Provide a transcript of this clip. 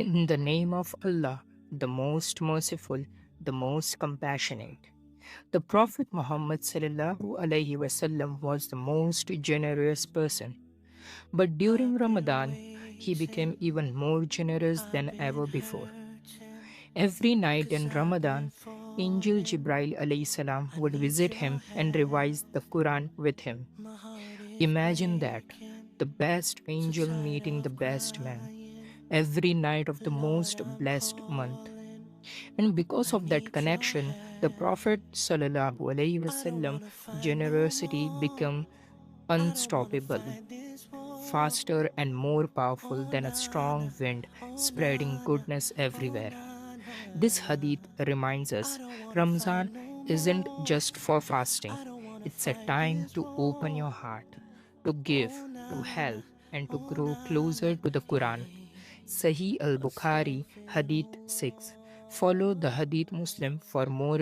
In the name of Allah, the most merciful, the most compassionate. The Prophet Muhammad sallallahu alaihi wasallam was the most generous person. But during Ramadan, he became even more generous than ever before. Every night in Ramadan, Angel Jibrail alayhi salam would visit him and revise the Quran with him. Imagine that, the best angel meeting the best man, every night of the most blessed month. And because of that connection, the Prophet sallallahu alaihi wasallam generosity became unstoppable, faster and more powerful than a strong wind, spreading goodness everywhere. This hadith reminds us Ramzan isn't just for fasting, it's a time to open your heart, to give, to help, and to grow closer to the Quran. Sahih al Bukhari, Hadith 6. Follow the Hadith Muslim for more